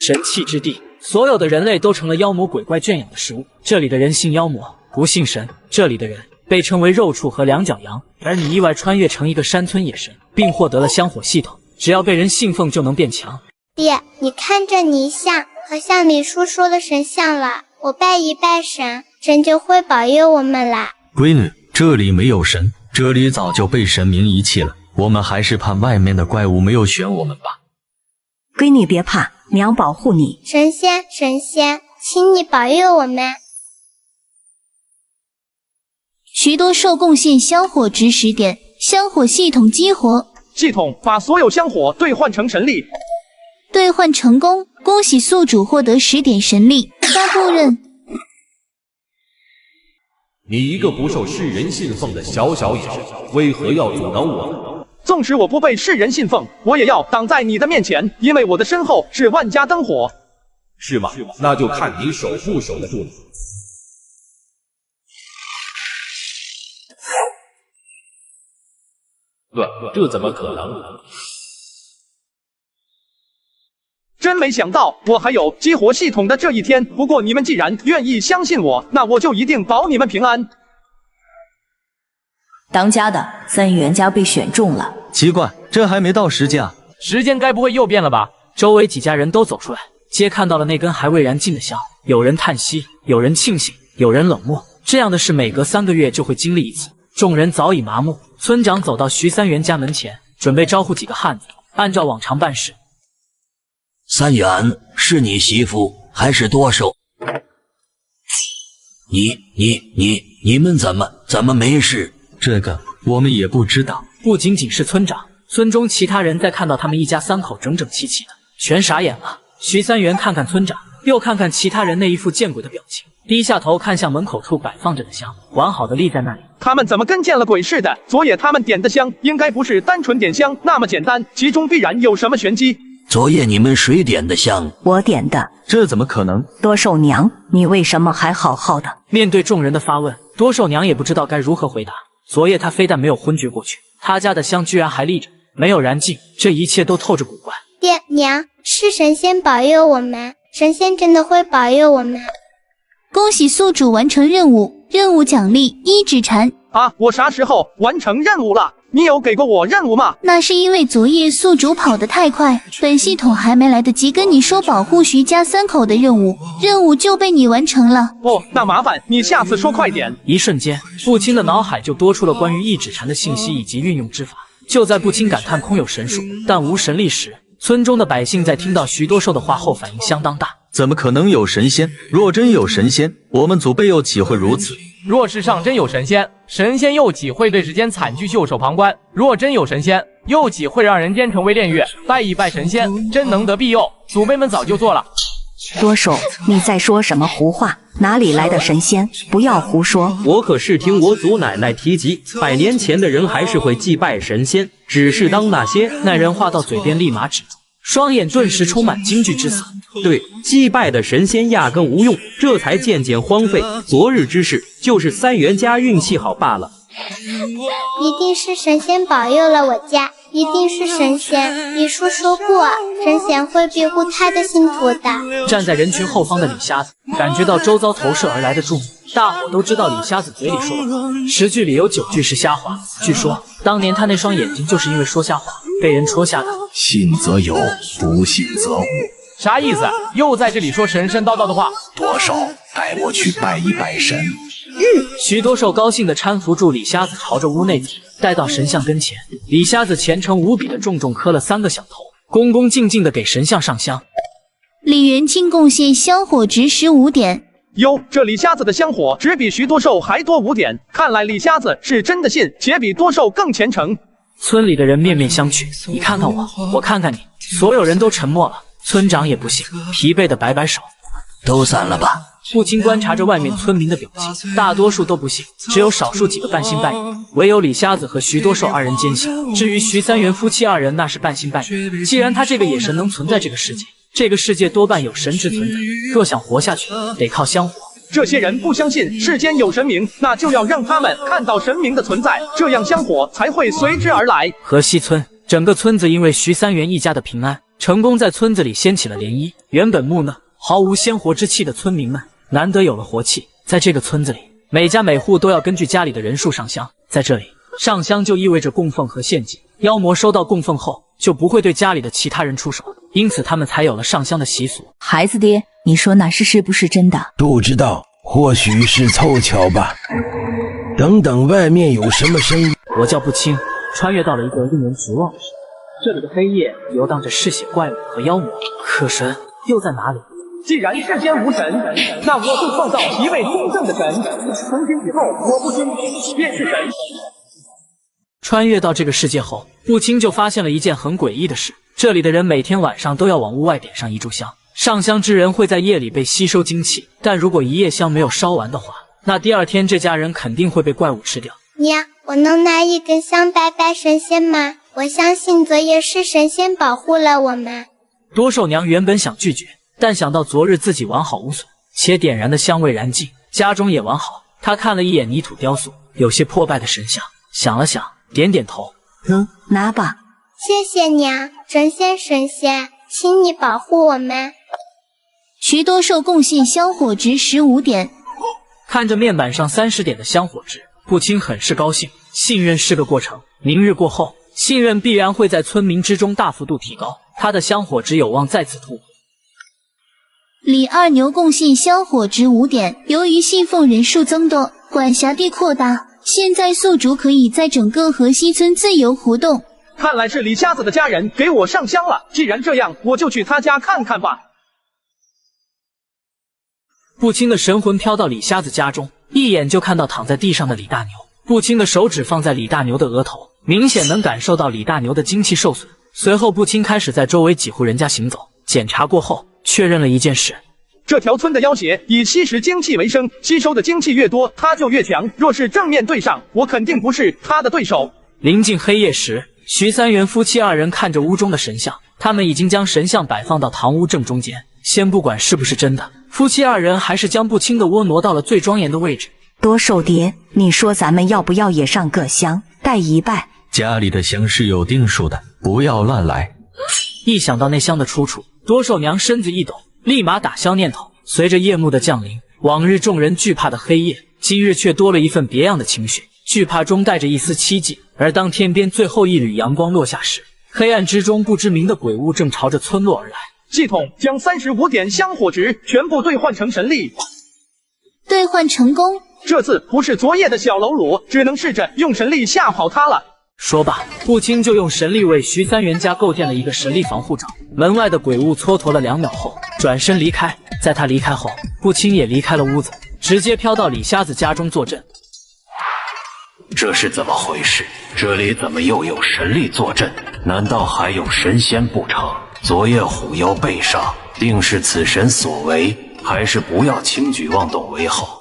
神器之地，所有的人类都成了妖魔鬼怪圈养的食物。这里的人信妖魔，不信神。这里的人被称为肉畜和两脚羊。而你意外穿越成一个山村野神，并获得了香火系统，只要被人信奉就能变强。爹，你看这泥像，好像李叔说的神像了。我拜一拜神，神就会保佑我们啦。闺女，这里没有神，这里早就被神明遗弃了。我们还是怕外面的怪物没有选我们吧。闺女别怕，娘保护你。神仙，请你保佑我们。徐多兽贡献香火值10点，香火系统激活。系统把所有香火兑换成神力。兑换成功，恭喜宿主获得10点神力。发布任。你一个不受世人信奉的小野神，为何要阻挡我呢？纵使我不被世人信奉，我也要挡在你的面前，因为我的身后是万家灯火。是吗？那就看你守不守得住了。这怎么可能？真没想到我还有激活系统的这一天。不过你们既然愿意相信我，那我就一定保你们平安。当家的3元家被选中了。奇怪，这还没到时间啊！时间该不会又变了吧？周围几家人都走出来，皆看到了那根还未燃尽的香。有人叹息，有人庆幸，有人冷漠。这样的事每隔3个月就会经历一次，众人早已麻木。村长走到徐三元家门前，准备招呼几个汉子，按照往常办事。3元，是你媳妇还是多寿？你们怎么没事？这个我们也不知道。不仅仅是村长，村中其他人在看到他们一家3口整整齐齐的，全傻眼了。徐三元看看村长，又看看其他人那一副见鬼的表情，低下头看向门口处摆放着的香，完好的立在那里。他们怎么跟见了鬼似的？昨夜他们点的香应该不是单纯点香那么简单，其中必然有什么玄机。昨夜你们谁点的香？我点的。这怎么可能？多寿娘，你为什么还好好的？面对众人的发问，多寿娘也不知道该如何回答。昨夜她非但没有昏厥过去，她家的香居然还立着，没有燃尽，这一切都透着古怪。爹娘，是神仙保佑我们，神仙真的会保佑我们。恭喜宿主完成任务，任务奖励1指禅。啊，我啥时候完成任务了？你有给过我任务吗？那是因为昨夜宿主跑得太快，本系统还没来得及跟你说保护徐家3口的任务就被你完成了。哦，那麻烦你下次说快点。一瞬间，不清的脑海就多出了关于1指禅的信息以及运用之法。就在不清感叹空有神术，但无神力时，村中的百姓在听到徐多寿的话后反应相当大。怎么可能有神仙？若真有神仙，我们祖辈又岂会如此？若世上真有神仙，神仙又岂会对世间惨剧袖手旁观？若真有神仙，又岂会让人间成为炼狱？拜一拜神仙，真能得庇佑，祖辈们早就做了。多寿，你在说什么胡话？哪里来的神仙？不要胡说！我可是听我祖奶奶提及，100年前的人还是会祭拜神仙，只是当那些……那人话到嘴边立马止住，双眼顿时充满惊惧之色。对，祭拜的神仙压根无用，这才渐渐荒废。昨日之事，就是3元家运气好罢了。一定是神仙保佑了我家，一定是神仙。李叔说过，神仙会庇护他的信徒的。站在人群后方的李瞎子感觉到周遭投射而来的注目，大伙都知道李瞎子嘴里说的话，10句里有9句是瞎话。据说当年他那双眼睛就是因为说瞎话被人戳瞎的。信则有，不信则无。啥意思？又在这里说神神叨叨的话？多寿，带我去拜一拜神。徐多寿高兴地搀扶住李瞎子朝着屋内走，带到神像跟前，李瞎子虔诚无比地重重磕了3个响头，恭恭敬敬地给神像上香。李元清贡献香火值15点。哟，这李瞎子的香火只比徐多寿还多5点，看来李瞎子是真的信，且比多寿更虔诚。村里的人面面相觑，你看看我，我看看你，所有人都沉默了。村长也不信，疲惫地摆摆手，都散了吧。不禁观察着外面村民的表情，大多数都不信，只有少数几个半信半疑，唯有李瞎子和徐多寿2人坚信。至于徐三元夫妻2人，那是半信半疑。既然他这个野神能存在这个世界，这个世界多半有神之存在。若想活下去，得靠香火。这些人不相信世间有神明，那就要让他们看到神明的存在，这样香火才会随之而来。河西村整个村子因为徐三元一家的平安成功在村子里掀起了涟漪。原本木讷、毫无鲜活之气的村民们，难得有了活气。在这个村子里，每家每户都要根据家里的人数上香。在这里，上香就意味着供奉和献祭。妖魔收到供奉后，就不会对家里的其他人出手，因此他们才有了上香的习俗。孩子爹，你说那是不是真的？不知道，或许是凑巧吧。等等，外面有什么声音？我叫不清，穿越到了一个令人绝望的世界。这里的黑夜游荡着嗜血怪物和妖魔，可神又在哪里？既然世间无神，那我就创造一位真正的神。从今以后，我不清便是神。穿越到这个世界后，不清就发现了一件很诡异的事：这里的人每天晚上都要往屋外点上一炷香，上香之人会在夜里被吸收精气，但如果一夜香没有烧完的话，那第二天这家人肯定会被怪物吃掉。娘，我能拿一根香拜拜神仙吗？我相信昨夜是神仙保护了我们。多寿娘原本想拒绝，但想到昨日自己完好无损，且点燃的香未燃尽，家中也完好。她看了一眼泥土雕塑，有些破败的神像，想了想，点点头。拿吧。谢谢娘，神仙，请你保护我们。徐多寿贡献香火值15点。看着面板上30点的香火值，不清很是高兴。信任是个过程，明日过后，信任必然会在村民之中大幅度提高，他的香火值有望再次突破。李二牛贡献香火值5点。由于信奉人数增多，管辖地扩大，现在宿主可以在整个河西村自由活动。看来是李瞎子的家人给我上香了，既然这样，我就去他家看看吧。不清的神魂飘到李瞎子家中，一眼就看到躺在地上的李大牛。不清的手指放在李大牛的额头，明显能感受到李大牛的精气受损。随后不清开始在周围几户人家行走，检查过后确认了一件事：这条村的妖邪以吸食精气为生，吸收的精气越多，他就越强。若是正面对上，我肯定不是他的对手。临近黑夜时，徐三元夫妻2人看着屋中的神像，他们已经将神像摆放到堂屋正中间。先不管是不是真的，夫妻2人还是将不清的窝挪到了最庄严的位置。多寿爹，你说咱们要不要也上个香，拜一拜？家里的香是有定数的，不要乱来。一想到那香的出处，多寿娘身子一抖，立马打消念头。随着夜幕的降临，往日众人惧怕的黑夜，今日却多了一份别样的情绪，惧怕中带着一丝期冀。而当天边最后一缕阳光落下时，黑暗之中不知名的鬼物正朝着村落而来。系统将35点香火值全部兑换成神力，兑换成功。这次不是昨夜的小喽啰，只能试着用神力吓跑他了。说罢，不清就用神力为徐三元家构建了一个神力防护罩。门外的鬼物蹉跎了2秒后，转身离开。在他离开后，不清也离开了屋子，直接飘到李瞎子家中坐镇。这是怎么回事？这里怎么又有神力坐镇？难道还有神仙不成？昨夜虎妖被杀，定是此神所为，还是不要轻举妄动为好。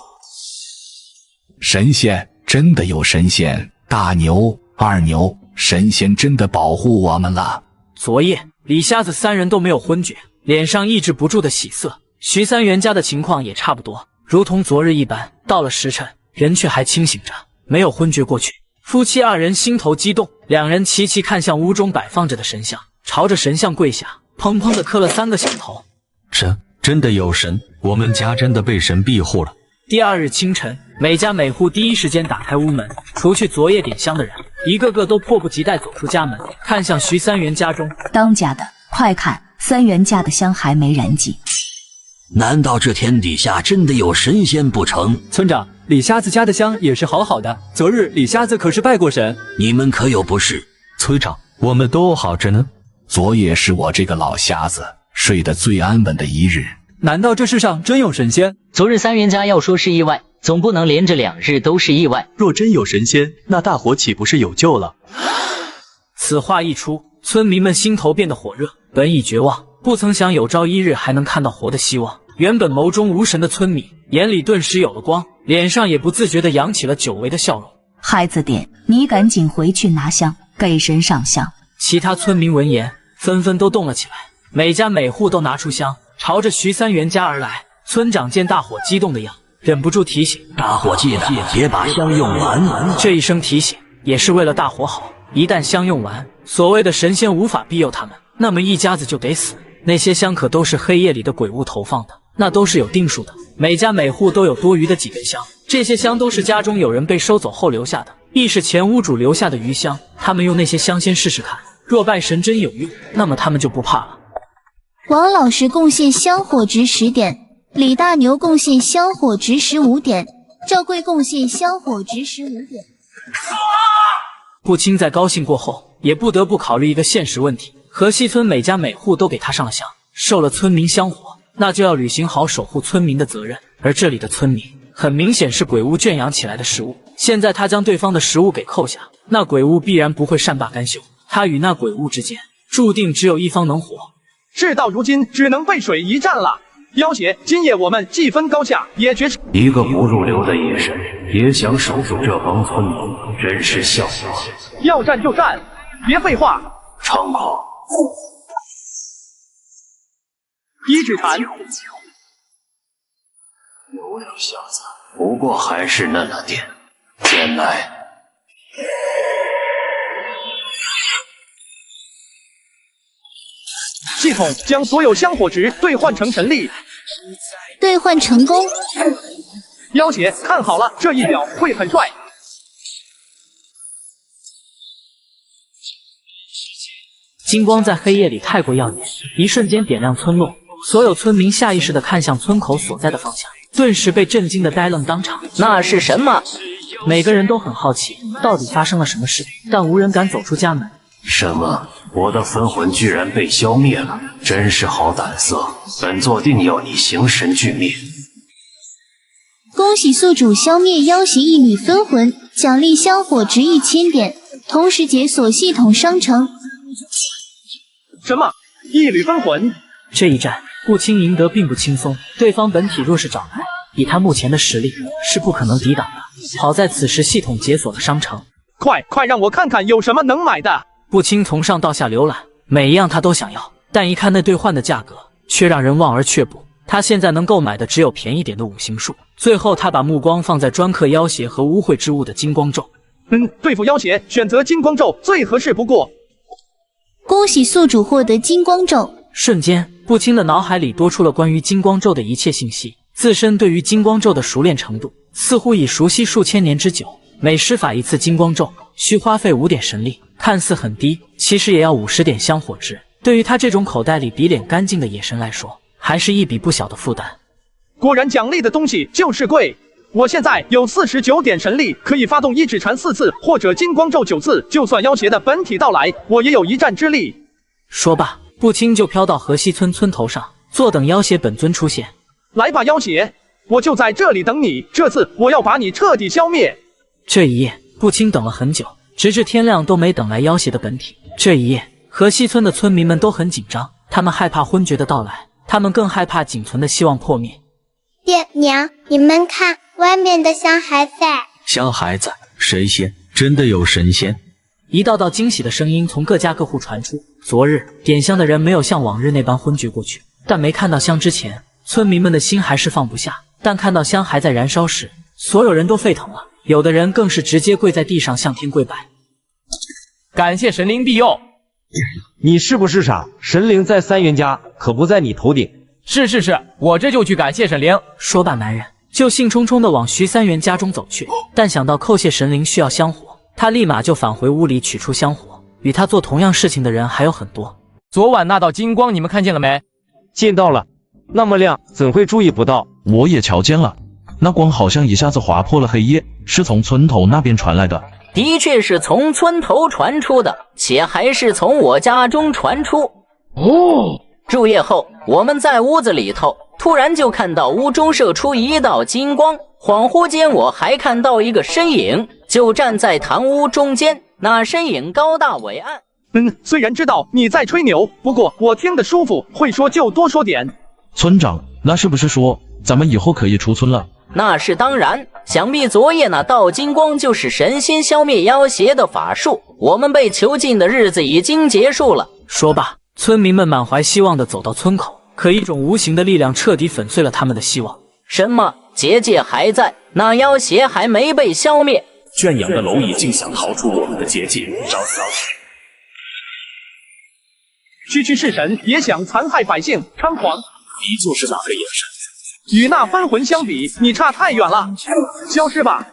神仙，真的有神仙！大牛、二牛，神仙真的保护我们了。昨夜李瞎子3人都没有昏厥，脸上抑制不住的喜色。徐三元家的情况也差不多，如同昨日一般，到了时辰，人却还清醒着，没有昏厥过去。夫妻2人心头激动，2人齐齐看向屋中摆放着的神像，朝着神像跪下，砰砰地磕了3个响头。真的有神，我们家真的被神庇护了。第2日清晨，每家每户第一时间打开屋门，除去昨夜点香的人，一个个都迫不及待走出家门，看向徐三元家中。当家的，快看，三元家的香还没燃尽。难道这天底下真的有神仙不成？村长，李瞎子家的香也是好好的，昨日李瞎子可是拜过神。你们可有不是？村长，我们都好着呢。昨夜是我这个老瞎子睡得最安稳的一日。难道这世上真有神仙？昨日三元家要说是意外，总不能连着2日都是意外。若真有神仙，那大伙岂不是有救了？此话一出，村民们心头变得火热，本已绝望，不曾想有朝一日还能看到活的希望。原本眸中无神的村民眼里顿时有了光，脸上也不自觉地扬起了久违的笑容。孩子点，你赶紧回去拿香，给神上香。其他村民闻言纷纷都动了起来，每家每户都拿出香，朝着徐三元家而来。村长见大伙激动的样，忍不住提醒大伙记得别把香用完。这一声提醒也是为了大伙好，一旦香用完，所谓的神仙无法庇佑他们，那么一家子就得死。那些香可都是黑夜里的鬼物投放的，那都是有定数的，每家每户都有多余的几根香。这些香都是家中有人被收走后留下的，亦是前屋主留下的余香。他们用那些香先试试看，若拜神真有用，那么他们就不怕了。王老师贡献香火值10点，李大牛贡献香火值15点，赵贵贡献香火值15点。不清在高兴过后，也不得不考虑一个现实问题。河西村每家每户都给他上了香，受了村民香火，那就要履行好守护村民的责任。而这里的村民很明显是鬼物圈养起来的食物，现在他将对方的食物给扣下，那鬼物必然不会善罢甘休，他与那鬼物之间注定只有一方能活。事到如今，只能背水一战了。要挟，今夜我们既分高下，也绝世一个不入流的野神，也想守住这帮村民，真是笑话。要战就战，别废话。猖狂！一指禅，流量小子，不过还是嫩了点。剑来！系统将所有香火值兑换成神力，兑换成功。要挟，看好了，这一表会很帅。金光在黑夜里太过耀眼，一瞬间点亮村落，所有村民下意识地看向村口所在的方向，顿时被震惊的呆愣当场。那是什么？每个人都很好奇，到底发生了什么事，但无人敢走出家门。什么？我的分魂居然被消灭了，真是好胆色！本座定要你形神俱灭！恭喜宿主消灭妖邪一缕分魂，奖励香火值1000点，同时解锁系统商城。什么？一缕分魂？这一战，顾青赢得并不轻松，对方本体若是找来，以他目前的实力是不可能抵挡的。好在此时系统解锁了商城，快让我看看有什么能买的。顾青从上到下浏览，每一样他都想要，但一看那兑换的价格，却让人望而却步。他现在能购买的只有便宜点的5行术。最后他把目光放在专克妖邪和污秽之物的金光咒。对付妖邪选择金光咒最合适不过。恭喜宿主获得金光咒。瞬间，顾青的脑海里多出了关于金光咒的一切信息。自身对于金光咒的熟练程度，似乎已熟悉数千年之久。每施法一次金光咒，需花费5点神力，看似很低，其实也要50点香火值。对于他这种口袋里比脸干净的野神来说，还是一笔不小的负担。果然奖励的东西就是贵。我现在有49点神力，可以发动一指禅4次，或者金光咒9次。就算妖邪的本体到来，我也有一战之力。说罢，步青就飘到河西村村头上，坐等妖邪本尊出现。来吧，妖邪，我就在这里等你。这次我要把你彻底消灭。这一夜，步青等了很久，直至天亮都没等来妖邪的本体。这一夜，河西村的村民们都很紧张，他们害怕昏厥的到来，他们更害怕仅存的希望破灭。爹娘，你们看，外面的香还在。香还在，神仙真的有神仙！一道道惊喜的声音从各家各户传出。昨日点香的人没有像往日那般昏厥过去，但没看到香之前，村民们的心还是放不下。但看到香还在燃烧时，所有人都沸腾了，有的人更是直接跪在地上向天跪拜。感谢神灵庇佑。你是不是傻？神灵在3元家，可不在你头顶。是，我这就去感谢神灵。说罢，男人就兴冲冲地往徐3元家中走去，但想到叩谢神灵需要香火，他立马就返回屋里取出香火。与他做同样事情的人还有很多。昨晚那道金光你们看见了没？见到了，那么亮，怎会注意不到？我也瞧见了，那光好像一下子划破了黑夜，是从村头那边传来的。的确是从村头传出的，且还是从我家中传出。入夜后，我们在屋子里头，突然就看到屋中射出一道金光，恍惚间我还看到一个身影，就站在堂屋中间，那身影高大伟岸。虽然知道你在吹牛，不过我听得舒服，会说就多说点。村长，那是不是说咱们以后可以出村了？那是当然，想必昨夜那道金光就是神仙消灭妖邪的法术，我们被囚禁的日子已经结束了。说罢，村民们满怀希望地走到村口，可一种无形的力量彻底粉碎了他们的希望。什么？结界还在，那妖邪还没被消灭？圈养的蝼蚁竟想逃出我们的结界，找死！区是神，也想残害百姓，猖狂。你就是那个野神。与那分魂相比，你差太远了。消失吧！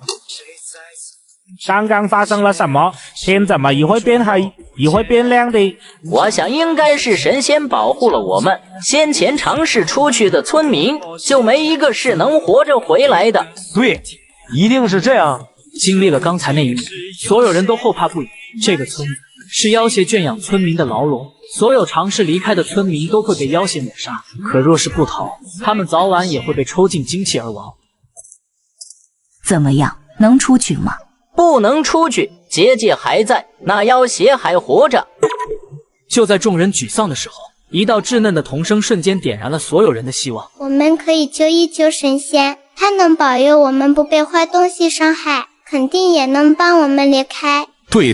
刚刚发生了什么？天怎么一会变黑，一会变亮的？我想应该是神仙保护了我们。先前尝试出去的村民，就没一个是能活着回来的。对，一定是这样。经历了刚才那一幕，所有人都后怕不已。这个村子是妖邪圈养村民的牢笼，所有尝试离开的村民都会被妖邪抹杀。可若是不逃，他们早晚也会被抽进精气而亡。怎么样，能出去吗？不能出去，结界还在，那妖邪还活着。就在众人沮丧的时候，一道稚嫩的童声瞬间点燃了所有人的希望。我们可以求一求神仙，他能保佑我们不被坏东西伤害，肯定也能帮我们离开。对，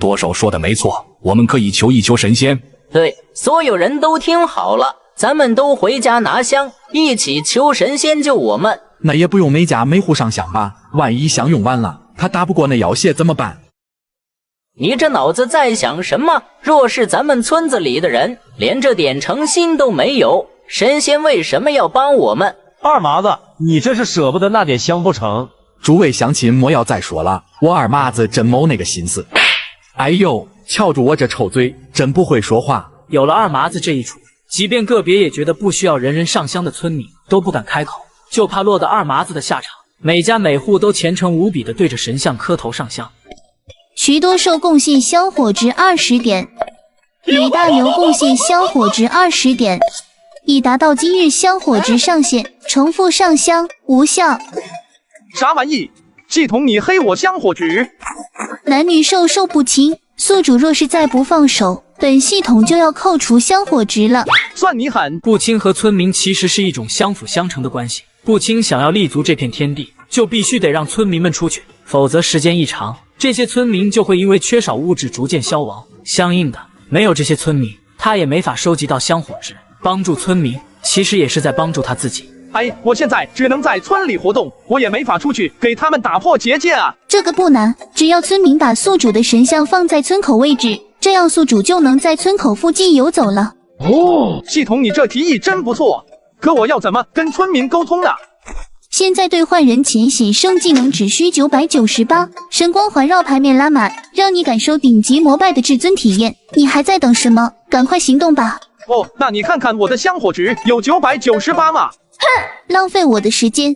多手说的没错，我们可以求一求神仙。对，所有人都听好了，咱们都回家拿香，一起求神仙救我们。那也不用每家每户上香吧，万一香用完了，他打不过那妖邪怎么办？你这脑子在想什么？若是咱们村子里的人连这点诚心都没有，神仙为什么要帮我们？二麻子，你这是舍不得那点香不成？诸位乡亲莫要再说了，我二麻子真没那个心思。哎呦，瞧住我这臭嘴，真不会说话。有了二麻子这一出，即便个别也觉得不需要人人上香的村民都不敢开口，就怕落得二麻子的下场。每家每户都虔诚无比地对着神像磕头上香。徐多寿贡献香火值20点，李大牛贡献香火值20点，已达到今日香火值上限，重复上香无效。啥玩意？系统你黑我香火值？男女授受不亲，宿主若是再不放手，本系统就要扣除香火值了。算你狠！不亲和村民其实是一种相辅相成的关系。不亲想要立足这片天地，就必须得让村民们出去，否则时间一长，这些村民就会因为缺少物质逐渐消亡。相应的，没有这些村民，他也没法收集到香火值。帮助村民，其实也是在帮助他自己。哎，我现在只能在村里活动，我也没法出去给他们打破结界啊。这个不难，只要村民把宿主的神像放在村口位置，这样宿主就能在村口附近游走了。哦，系统你这提议真不错，可我要怎么跟村民沟通呢？现在兑换人前显圣技能只需998，神光环绕牌面拉满，让你感受顶级膜拜的至尊体验。你还在等什么？赶快行动吧！哦，那你看看我的香火值有998吗？哼，浪费我的时间。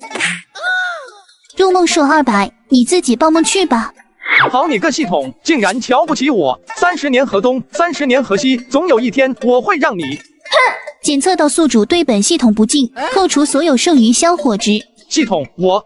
入梦说200，你自己报梦去吧。好你个系统，竟然瞧不起我！30年河东，30年河西，总有一天我会让你……哼！检测到宿主对本系统不敬，扣除所有剩余香火值。系统，我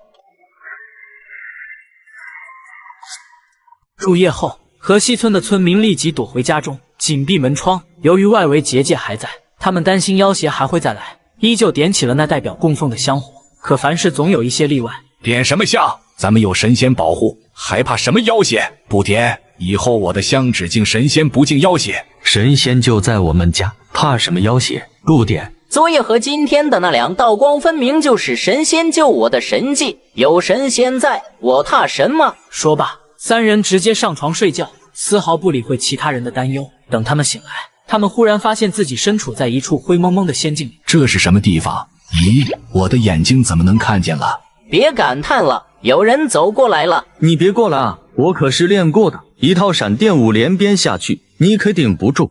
入夜后，河西村的村民立即躲回家中，紧闭门窗。由于外围结界还在，他们担心妖邪还会再来，依旧点起了那代表供奉的香火。可凡事总有一些例外，点什么香？咱们有神仙保护，还怕什么妖邪？不点，以后我的香只敬神仙，不敬妖邪。神仙就在我们家，怕什么妖邪？不点。昨夜和今天的那2道光分明就是神仙救我的神迹，有神仙在，我怕什么？说罢，三人直接上床睡觉，丝毫不理会其他人的担忧。等他们醒来，他们忽然发现自己身处在一处灰蒙蒙的仙境里。这是什么地方？咦，我的眼睛怎么能看见了？别感叹了，有人走过来了。你别过来啊，我可是练过的，一套闪电5连鞭下去，你可顶不住。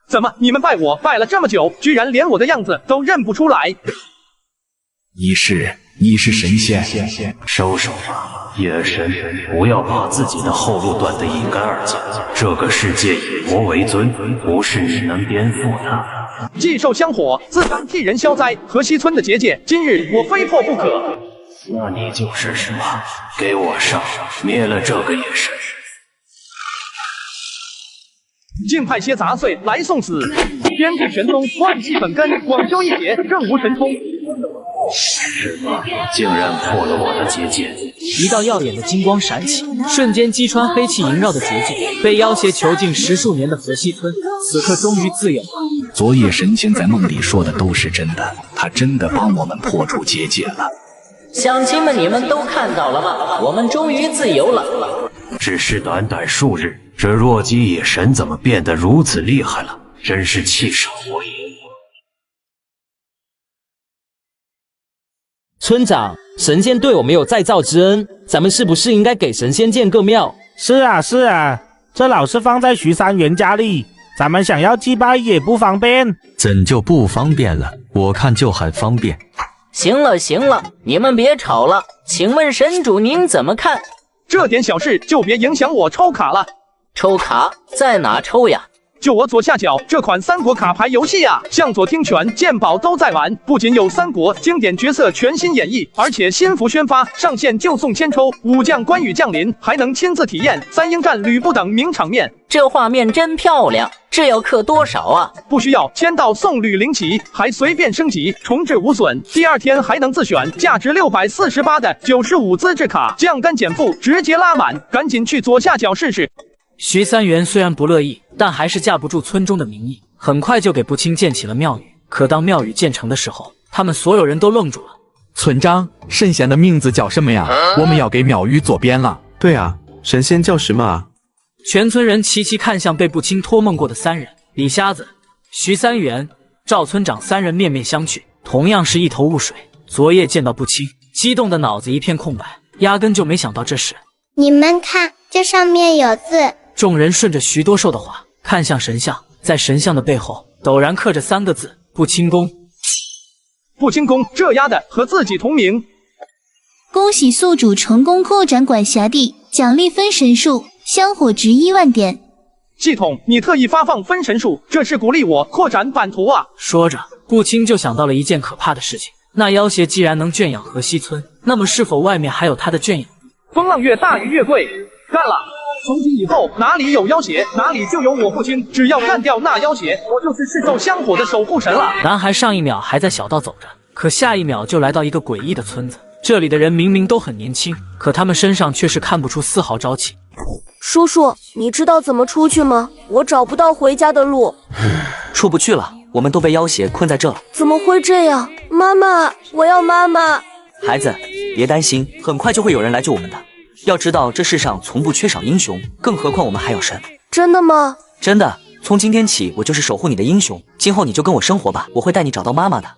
怎么，你们拜我拜了这么久，居然连我的样子都认不出来？你是神仙？收手吧，野神，不要把自己的后路断得一干二净。这个世界以魔为尊，不是你能颠覆的。既受香火，自然替人消灾。河西村的结界，今日我非破不可。那你就是什么？给我上，灭了这个野神！竟派些杂碎来送死！天地玄宗，万气本根，广修一劫，正无神通。是吗？竟然破了我的结界！一道耀眼的金光闪起，瞬间击穿黑气萦绕的结界。被妖邪囚禁10数年的河西村，此刻终于自由了。昨夜神仙在梦里说的都是真的，他真的帮我们破除结界了。乡亲们，你们都看到了吗？我们终于自由了。只是短短数日，这弱鸡野神怎么变得如此厉害了？真是气煞我也。村长，神仙对我们有再造之恩，咱们是不是应该给神仙建个庙？是啊，这老是放在徐三元家里，咱们想要祭拜也不方便。怎就不方便了？我看就很方便。行了，你们别吵了。请问神主您怎么看？这点小事就别影响我抽卡了。抽卡在哪抽呀？就我左下角这款三国卡牌游戏啊，向左听全鉴宝都在玩，不仅有三国经典角色全新演绎，而且新服宣发，上线就送千抽，武将关羽降临，还能亲自体验三英战吕布等名场面。这画面真漂亮，这要氪多少啊？不需要，签到送吕灵旗，还随便升级，重置无损。第二天还能自选价值648的95资质卡，降干减负，直接拉满，赶紧去左下角试试。徐三元虽然不乐意，但还是架不住村中的民意，很快就给步青建起了庙宇。可当庙宇建成的时候，他们所有人都愣住了。村长，神仙的名字叫什么呀？我们要给庙宇做匾了。对啊，神仙叫什么啊？全村人齐齐看向被步青托梦过的三人，李瞎子、徐三元、赵村长三人面面相觑，同样是一头雾水。昨夜见到步青，激动的脑子一片空白，压根就没想到这事。你们看，这上面有字。众人顺着徐多寿的话看向神像，在神像的背后陡然刻着3个字：步青宫。步青宫，这丫的和自己同名。恭喜宿主成功扩展管辖地，奖励分神术，香火值1万点。系统，你特意发放分神术，这是鼓励我扩展版图啊！说着，步青就想到了一件可怕的事情：那妖邪既然能圈养河西村，那么是否外面还有他的圈养？风浪越大鱼越贵，干了！从今以后，哪里有妖邪，哪里就有我步青。只要干掉那妖邪，我就是赤昼香火的守护神了。男孩上一秒还在小道走着，可下一秒就来到一个诡异的村子。这里的人明明都很年轻，可他们身上却是看不出丝毫朝气。叔叔，你知道怎么出去吗？我找不到回家的路。出不去了，我们都被妖邪困在这了。怎么会这样？妈妈，我要妈妈。孩子，别担心，很快就会有人来救我们的。要知道，这世上从不缺少英雄，更何况我们还有神。真的吗？真的，从今天起，我就是守护你的英雄。今后你就跟我生活吧，我会带你找到妈妈的。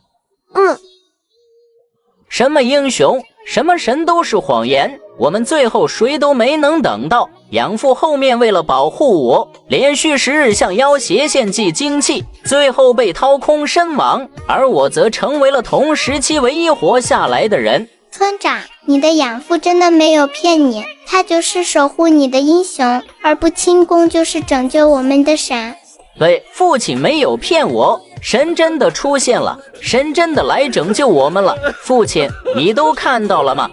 什么英雄，什么神都是谎言，我们最后谁都没能等到。养父后面为了保护我，连续10日向妖邪献祭精气，最后被掏空身亡，而我则成为了同时期唯一活下来的人。村长，你的养父真的没有骗你，他就是守护你的英雄，而步青宫就是拯救我们的神。对，父亲没有骗我，神真的出现了，神真的来拯救我们了。父亲，你都看到了吗？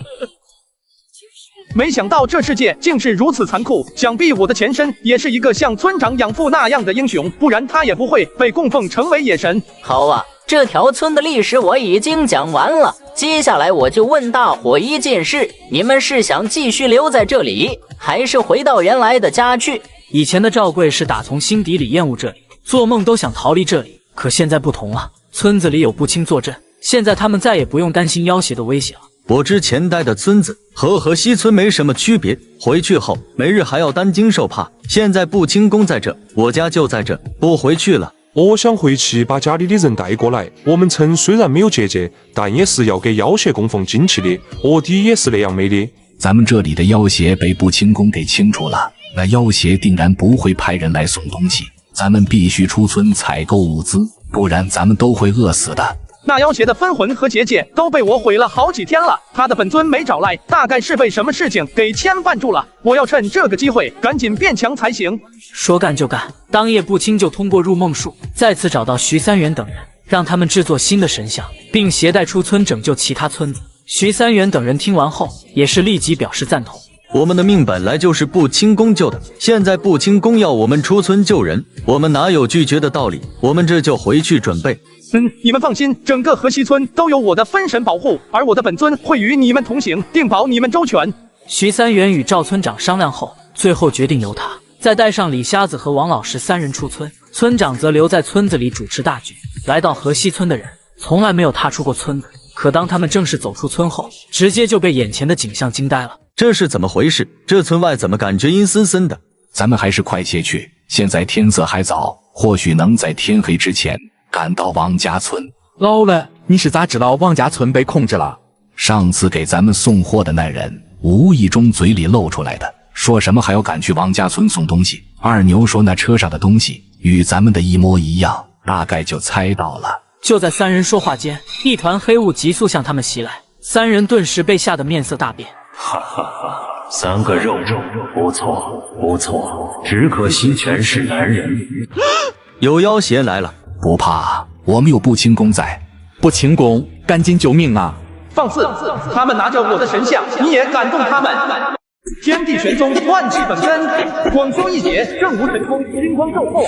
没想到这世界竟是如此残酷，想必我的前身也是一个像村长养父那样的英雄，不然他也不会被供奉成为野神。好啊，这条村的历史我已经讲完了，接下来我就问大伙一件事，你们是想继续留在这里，还是回到原来的家去？以前的赵贵是打从心底里厌恶这里，做梦都想逃离这里，可现在不同了，村子里有步青坐镇，现在他们再也不用担心妖邪的威胁了。我之前待的村子和河西村没什么区别，回去后每日还要担惊受怕。现在步青宫在这，我家就在这，不回去了。我想回去把家里的人带过来。我们村虽然没有结界，但也是要给妖邪供奉精气的，我弟也是那样没的。咱们这里的妖邪被步青宫给清除了，那妖邪定然不会派人来送东西，咱们必须出村采购物资，不然咱们都会饿死的。那妖邪的分魂和结界都被我毁了好几天了，他的本尊没找来，大概是被什么事情给牵绊住了。我要趁这个机会赶紧变强才行。说干就干，当夜步青就通过入梦术再次找到徐三元等人，让他们制作新的神像，并携带出村拯救其他村子。徐三元等人听完后也是立即表示赞同。我们的命本来就是步青宫救的，现在步青宫要我们出村救人，我们哪有拒绝的道理？我们这就回去准备。你们放心，整个河西村都有我的分神保护，而我的本尊会与你们同行，定保你们周全。徐三元与赵村长商量后，最后决定由他再带上李瞎子和王老师3人出村，村长则留在村子里主持大局。来到河西村的人从来没有踏出过村子，可当他们正式走出村后，直接就被眼前的景象惊呆了。这是怎么回事？这村外怎么感觉阴森森的？咱们还是快些去，现在天色还早，或许能在天黑之前赶到王家村。老了，你是咋知道王家村被控制了？上次给咱们送货的那人无意中嘴里露出来的，说什么还要赶去王家村送东西。二牛说那车上的东西与咱们的一模一样，大概就猜到了。就在三人说话间，一团黑雾急速向他们袭来，三人顿时被吓得面色大变。哈哈哈，3个肉，不错不错，只可惜全是男人。有妖邪来了，不怕，我们有不清宫在。不清宫，赶紧救命啊！放肆！他们拿着我的神像，你也敢动他们？天地玄宗，万气本根，广修一劫，正无神功，金光照后。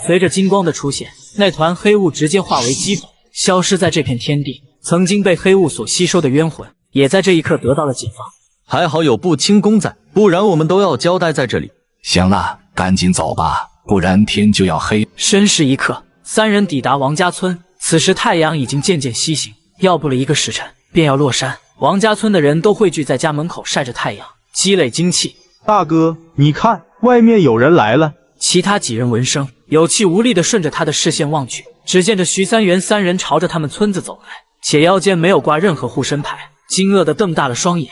随着金光的出现，那团黑雾直接化为齑粉，消失在这片天地。曾经被黑雾所吸收的冤魂，也在这一刻得到了解放。还好有不清宫在，不然我们都要交代在这里。行了，赶紧走吧，不然天就要黑。申时一刻，三人抵达王家村。此时太阳已经渐渐西行，要不了1个时辰便要落山。王家村的人都汇聚在家门口晒着太阳，积累精气。大哥，你看，外面有人来了。其他几人闻声，有气无力地顺着他的视线望去，只见着徐三元三人朝着他们村子走来，且腰间没有挂任何护身牌，惊愕地瞪大了双眼。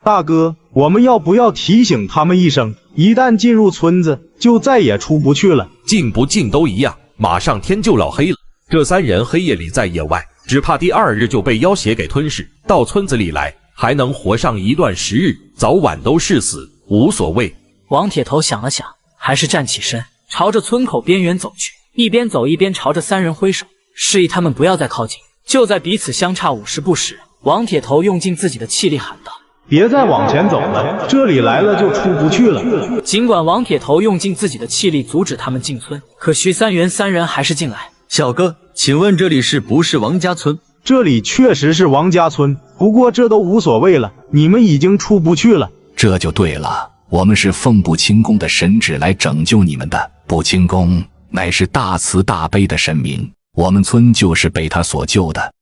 大哥，我们要不要提醒他们一声，一旦进入村子，就再也出不去了？进不进都一样，马上天就老黑了。这3人黑夜里在野外，只怕第2日就被妖邪给吞噬，到村子里来还能活上一段时日，早晚都是死，无所谓。王铁头想了想，还是站起身，朝着村口边缘走去，一边走一边朝着3人挥手，示意他们不要再靠近。就在彼此相差50步时，王铁头用尽自己的气力喊道：别再往前走了，这里来了就出不去了。尽管王铁头用尽自己的气力阻止他们进村，可徐三元3人还是进来。小哥，请问这里是不是王家村？这里确实是王家村，不过这都无所谓了，你们已经出不去了。这就对了，我们是奉不清宫的神旨来拯救你们的。不清宫乃是大慈大悲的神明，我们村就是被他所救的。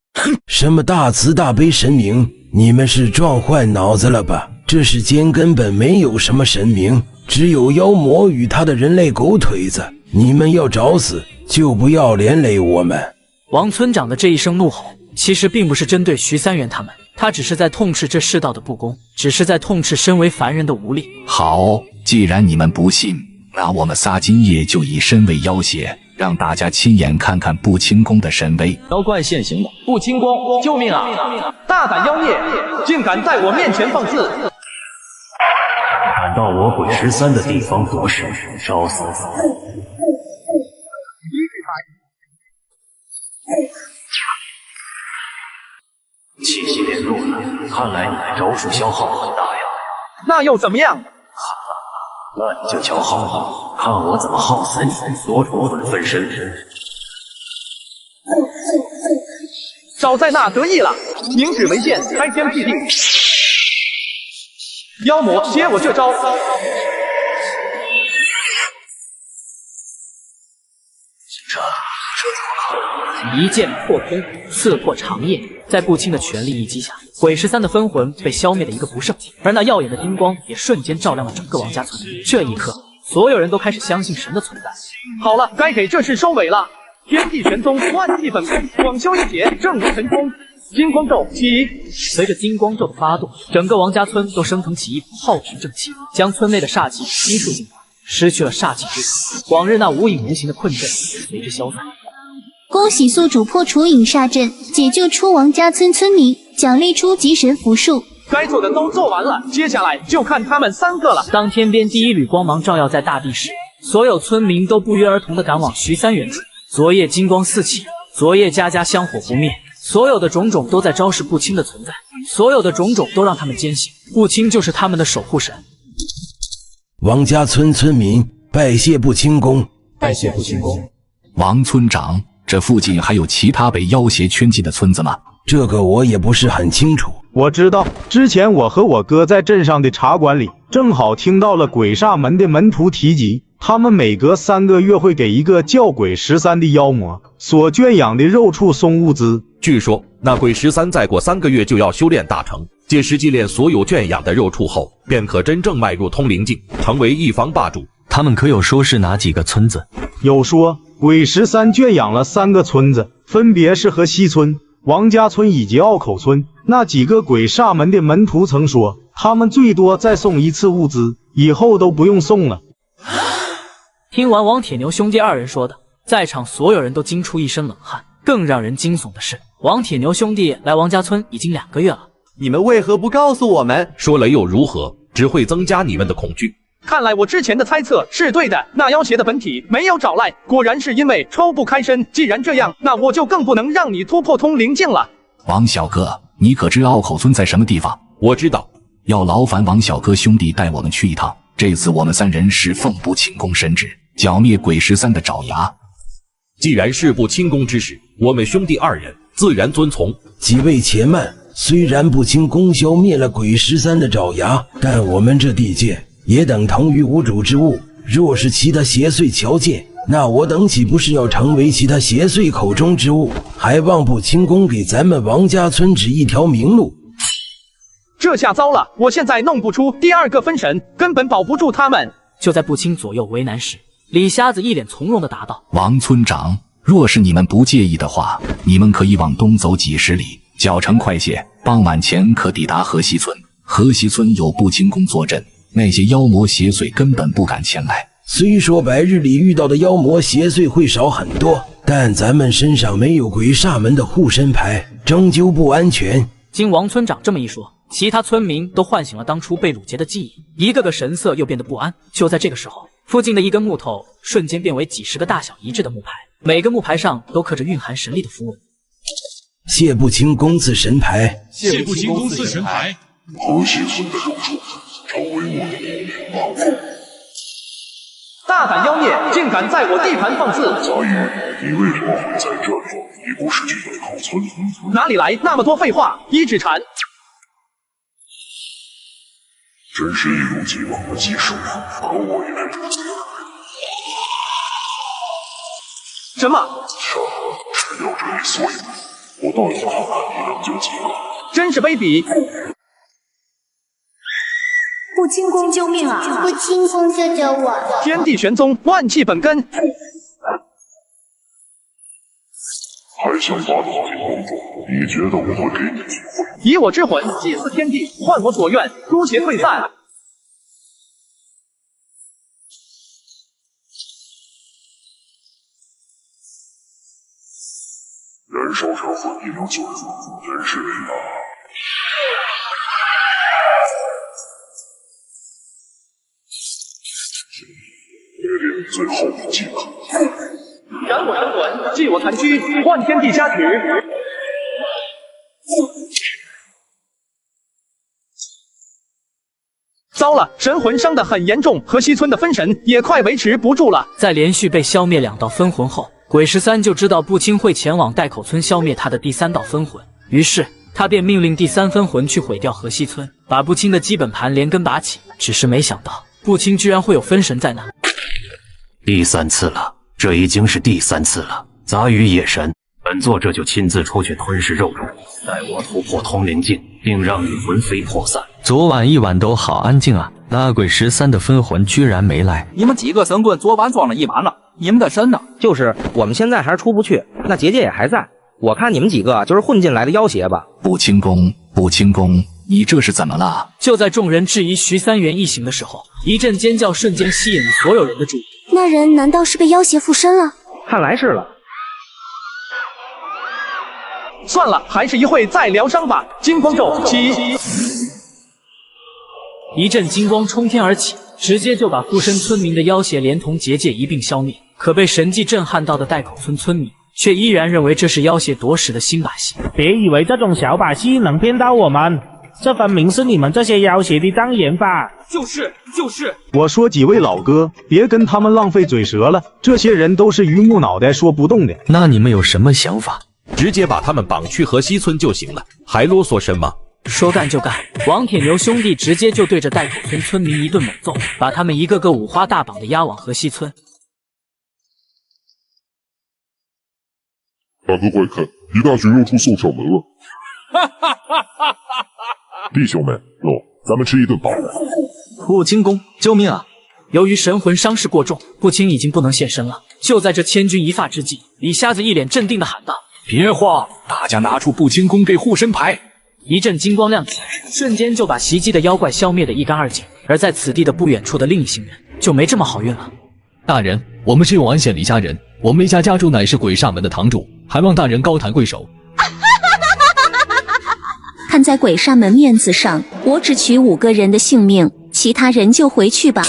什么大慈大悲神明？你们是撞坏脑子了吧？这世间根本没有什么神明，只有妖魔与他的人类狗腿子。你们要找死，就不要连累我们。王村长的这一声怒吼，其实并不是针对徐三元他们，他只是在痛斥这世道的不公，只是在痛斥身为凡人的无力。好，既然你们不信，那我们仨今夜就以身为要挟，让大家亲眼看看不清宫的神威。妖怪现形了！不清宫，救命啊！大胆妖孽，竟敢在我面前放肆！敢到我鬼13的地方夺食，找死！气息变弱了，看来你的招数消耗很大呀。那又怎么样？那你就瞧好，看我怎么耗死你，夺出我的分身。少在那得意了，凝指为剑，开天辟地。妖魔，接我这招！一剑破空，刺破长夜。在不清的全力一击下，鬼13的分魂被消灭的一个不剩，而那耀眼的金光也瞬间照亮了整个王家村。这一刻，所有人都开始相信神的存在。好了，该给这事收尾了。天地玄宗，万气本根，广修一劫，正无神功。金光咒起！随着金光咒的发动，整个王家村都升腾起一股浩群正气，将村内的煞气悉数净化。失去了煞气之苦，往日那无影无形的困阵随之消散。恭喜宿主破除影煞阵，解救出王家村村民，奖励出吉神符术。该做的都做完了，接下来就看他们3个了。当天边第一缕光芒照耀在大地时，所有村民都不约而同地赶往徐三元处。昨夜金光四起，昨夜家家香火不灭，所有的种种都在昭示不清的存在，所有的种种都让他们坚信不清就是他们的守护神。王家村村民拜谢不清宫，拜谢不清宫。王村长，这附近还有其他被妖邪圈禁的村子吗？这个我也不是很清楚。我知道，之前我和我哥在镇上的茶馆里，正好听到了鬼煞门的门徒提及，他们每隔3个月会给一个叫鬼13的妖魔所圈养的肉畜送物资。据说那鬼13再过3个月就要修炼大成，届时祭炼所有圈养的肉畜后，便可真正迈入通灵境，成为一方霸主。他们可有说是哪几个村子？有说鬼13圈养了3个村子，分别是河西村、王家村以及拗口村。那几个鬼煞门的门徒曾说，他们最多再送一次物资，以后都不用送了。听完王铁牛兄弟2人说的，在场所有人都惊出一身冷汗。更让人惊悚的是，王铁牛兄弟来王家村已经2个月了，你们为何不告诉我们？说了又如何？只会增加你们的恐惧。看来我之前的猜测是对的，那妖邪的本体没有找来，果然是因为抽不开身。既然这样，那我就更不能让你突破通灵境了。王小哥，你可知拗口村在什么地方？我知道，要劳烦王小哥兄弟带我们去一趟。这次我们3人是奉不清宫神旨，剿灭鬼13的爪牙。既然是不清宫之事，我们兄弟2人自然遵从。几位且慢，虽然不清宫消灭了鬼13的爪牙，但我们这地界也等同于无主之物。若是其他邪祟瞧见，那我等岂不是要成为其他邪祟口中之物？还望不清宫给咱们王家村指一条明路。这下糟了，我现在弄不出第2个分神，根本保不住他们。就在不清左右为难时，李瞎子一脸从容地答道：王村长，若是你们不介意的话，你们可以往东走几十里，脚程快些，傍晚前可抵达河西村。河西村有不清宫坐镇，那些妖魔邪祟根本不敢前来。虽说白日里遇到的妖魔邪祟会少很多，但咱们身上没有鬼煞门的护身牌，终究不安全。经王村长这么一说，其他村民都唤醒了当初被掳劫的记忆，一个个神色又变得不安。就在这个时候，附近的一根木头瞬间变为几十个大小一致的木牌，每个木牌上都刻着蕴含神力的符文。谢不清宫赐神牌，谢不清宫赐神牌。河西村的入住，成为我的奴隶吧。大胆妖孽，竟敢在我地盘放肆！杂鱼，你为什么会在这里？你不是去代口村？哪里来那么多废话？一指禅。真是一如既往的技术，可我也什么？只要这里所有，我倒要看看你能救几个。真是卑鄙！不清宫救命啊！不清宫救救我！天地玄宗，万气本根。还想把你给公主？你觉得我会给你机会？以我之魂祭祀天地，换我所愿，诸邪退散。燃烧这魂也能救人，真是人啊！决定最后一击了。燃我神魂，祭我残躯，换天地嘉许。糟了，神魂伤得很严重，河西村的分神也快维持不住了。在连续被消灭2道分魂后，鬼13就知道不清会前往代口村消灭他的第3道分魂，于是他便命令第3分魂去毁掉河西村，把不清的基本盘连根拔起。只是没想到不清居然会有分神在那。第3次了，这已经是第3次了。杂鱼野神，本座这就亲自出去吞噬肉种，待我突破通灵境，并让你魂飞魄散。昨晚一晚都好安静啊，那鬼13的分魂居然没来。你们几个神棍昨晚装了一晚了，你们的神呢？就是我们现在还是出不去，那结界也还在。我看你们几个就是混进来的妖邪吧。不清宫，不清宫，你这是怎么了？就在众人质疑徐三元一行的时候，一阵尖叫瞬间吸引了所有人的注意。那人难道是被妖邪附身了？看来是了。算了，还是一会再疗伤吧。金光咒起，一阵金光冲天而起，直接就把附身村民的妖邪连同结界一并消灭。可被神迹震撼到的代口村村民却依然认为这是妖邪夺食的新把戏。别以为这种小把戏能骗到我们，这分明是你们这些妖邪的障眼法。就是。我说几位老哥，别跟他们浪费嘴舌了，这些人都是榆木脑袋说不动的。那你们有什么想法？直接把他们绑去河西村就行了，还啰嗦什么？说干就干，王铁牛兄弟直接就对着代口村村民一顿猛揍，把他们一个个五花大绑的押往河西村。大哥快看，一大群又出送上门了！弟兄们，喏，咱们吃一顿饱的。不清宫，救命啊！由于神魂伤势过重，不清已经不能现身了。就在这千钧一发之际，李瞎子一脸镇定地喊道：“别慌，大家拿出不清宫给护身牌。”一阵金光亮起，瞬间就把袭击的妖怪消灭得一干二净。而在此地的不远处的另一行人就没这么好运了。大人，我们是永安县李家人，我们李家家主乃是鬼煞门的堂主，还望大人高抬贵手。看在鬼煞门面子上，我只取5个人的性命，其他人就回去吧。